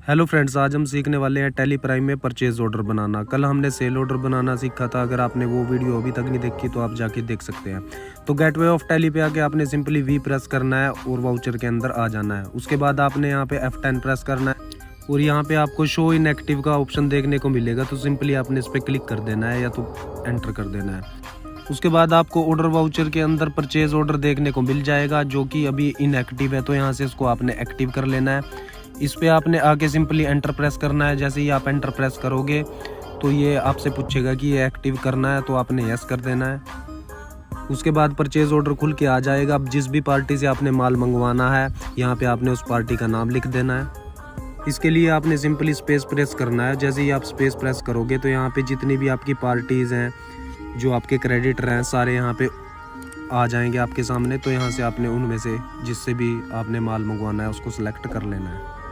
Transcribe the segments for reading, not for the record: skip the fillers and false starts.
Hello friends, आज हम सीखने वाले हैं टैली प्राइम में परचेज ऑर्डर बनाना। कल हमने सेल ऑर्डर बनाना सीखा था। अगर आपने वो वीडियो अभी तक नहीं देखी तो आप जाके देख सकते हैं। तो गेटवे ऑफ टैली पे आके आपने सिंपली वी प्रेस करना है और वाउचर के अंदर आ जाना है। उसके बाद आपने यहाँ पे F10 प्रेस करना है और यहाँ पे आपको शो इन एक्टिव का ऑप्शन देखने को मिलेगा। तो सिंपली आपने इस पर क्लिक कर देना है या तो एंटर कर देना है। उसके बाद आपको ऑर्डर वाउचर के अंदर परचेज ऑर्डर देखने को मिल जाएगा जो कि अभी इनएक्टिव है। तो यहाँ से इसको आपने एक्टिव कर लेना है। इस पे आपने आके सिंपली एंटर प्रेस करना है। जैसे ही आप एंटर प्रेस करोगे तो ये आपसे पूछेगा कि ये एक्टिव करना है, तो आपने यस कर देना है। उसके बाद परचेज ऑर्डर खुल के आ जाएगा। अब जिस भी पार्टी से आपने माल मंगवाना है यहाँ पे आपने उस पार्टी का नाम लिख देना है। इसके लिए आपने सिंपली स्पेस प्रेस करना है। जैसे ही आप स्पेस प्रेस करोगे तो यहाँ पे जितनी भी आपकी पार्टीज़ हैं, जो आपके क्रेडिटर हैं, सारे यहाँ पे आ जाएंगे आपके सामने। तो यहाँ से आपने उनमें से जिससे भी आपने माल मंगवाना है उसको सिलेक्ट कर लेना है।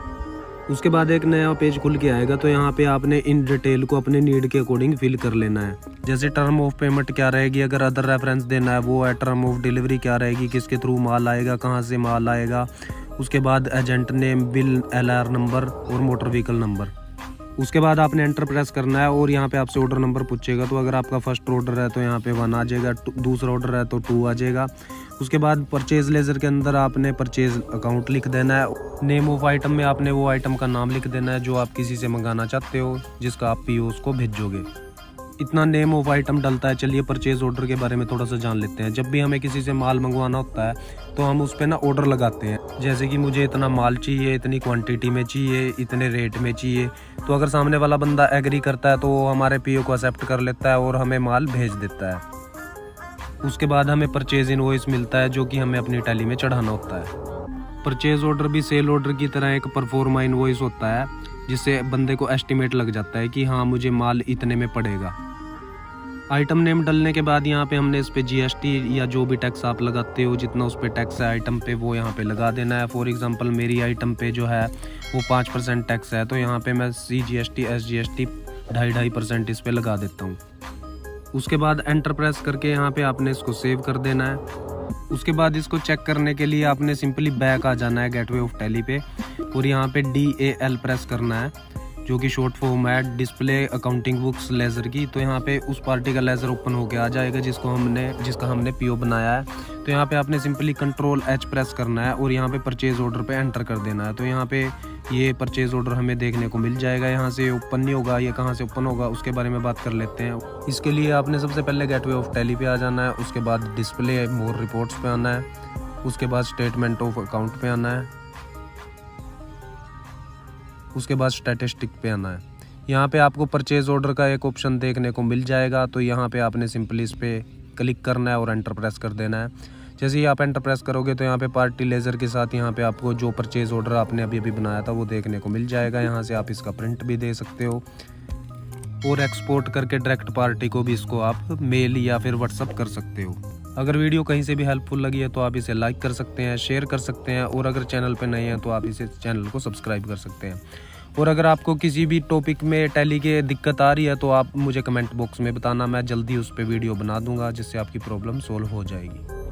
उसके बाद एक नया पेज खुल के आएगा। तो यहाँ पे आपने इन डिटेल को अपने नीड के अकॉर्डिंग फिल कर लेना है। जैसे टर्म ऑफ पेमेंट क्या रहेगी, अगर अदर रेफरेंस देना है वो है। टर्म ऑफ डिलीवरी क्या रहेगी, किसके थ्रू माल आएगा, कहाँ से माल आएगा। उसके बाद agent name, bill, LR number और मोटर व्हीकल नंबर। उसके बाद आपने एंटर प्रेस करना है और यहाँ पे आपसे ऑर्डर नंबर पूछेगा। तो अगर आपका फर्स्ट ऑर्डर है तो यहाँ पे 1 आ जाएगा, दूसरा ऑर्डर है तो 2 आ जाएगा। उसके बाद परचेज लेजर के अंदर आपने परचेज अकाउंट लिख देना है। नेम ऑफ आइटम में आपने वो आइटम का नाम लिख देना है जो आप किसी से मंगाना चाहते हो, जिसका आप PO उसको भेजोगे। इतना नेम ऑफ आइटम डलता है। चलिए परचेज ऑर्डर के बारे में थोड़ा सा जान लेते हैं। जब भी हमें किसी से माल मंगवाना होता है तो हम उस पर ना ऑर्डर लगाते हैं। जैसे कि मुझे इतना माल चाहिए, इतनी क्वांटिटी में चाहिए, इतने रेट में चाहिए। तो अगर सामने वाला बंदा एग्री करता है तो वो हमारे PO को एक्सेप्ट कर लेता है और हमें माल भेज देता है। उसके बाद हमें परचेज इनवॉइस मिलता है जो कि हमें अपनी टैली में चढ़ाना होता है। परचेज ऑर्डर भी सेल ऑर्डर की तरह एक परफॉर्मा इनवॉइस होता है, जिससे बंदे को एस्टिमेट लग जाता है कि हाँ मुझे माल इतने में पड़ेगा। आइटम नेम डालने के बाद यहाँ पे हमने इस पे GST या जो भी टैक्स आप लगाते हो, जितना उस पे टैक्स है आइटम पे, वो यहाँ पे लगा देना है। फॉर एग्जांपल मेरी आइटम पे जो है वो 5% टैक्स है, तो यहाँ पे मैं CGST SGST 2.5% इस पे लगा देता हूँ। उसके बाद एंटर प्रेस करके यहाँ पे आपने इसको सेव कर देना है। उसके बाद इसको चेक करने के लिए आपने सिंपली बैक आ जाना है गेटवे ऑफ टैली पे और यहाँ पे DAL प्रेस करना है, जो कि शॉर्ट फॉर्म है डिस्प्ले अकाउंटिंग बुक्स लेज़र की। तो यहाँ पे उस पार्टी का लेज़र ओपन होके आ जाएगा जिसका हमने PO बनाया है। तो यहाँ पे आपने सिंपली Ctrl+H प्रेस करना है और यहाँ पे परचेज ऑर्डर पे एंटर कर देना है। तो यहाँ पे ये परचेज ऑर्डर हमें देखने को मिल जाएगा। यहाँ से ओपन नहीं होगा, ये कहाँ से ओपन होगा उसके बारे में बात कर लेते हैं। इसके लिए आपने सबसे पहले गेटवे ऑफ टैली पे आ जाना है। उसके बाद डिस्प्ले मोर रिपोर्ट्स पे आना है। उसके बाद स्टेटमेंट ऑफ अकाउंट पे आना है। उसके बाद स्टैटिस्टिक पे आना है। यहाँ पे आपको परचेज ऑर्डर का एक ऑप्शन देखने को मिल जाएगा। तो यहाँ पे आपने सिंपली इस पे क्लिक करना है और एंटर प्रेस कर देना है। जैसे ही आप एंटर प्रेस करोगे तो यहाँ पे पार्टी लेज़र के साथ यहाँ पे आपको जो परचेज ऑर्डर आपने अभी बनाया था वो देखने को मिल जाएगा। यहाँ से आप इसका प्रिंट भी दे सकते हो और एक्सपोर्ट करके डायरेक्ट पार्टी को भी इसको आप मेल या फिर व्हाट्सअप कर सकते हो। अगर वीडियो कहीं से भी हेल्पफुल लगी है तो आप इसे लाइक कर सकते हैं, शेयर कर सकते हैं और अगर चैनल पे नए हैं तो आप इसे चैनल को सब्सक्राइब कर सकते हैं। और अगर आपको किसी भी टॉपिक में टैली के दिक्कत आ रही है तो आप मुझे कमेंट बॉक्स में बताना, मैं जल्दी उस पर वीडियो बना दूंगा जिससे आपकी प्रॉब्लम सोल्व हो जाएगी।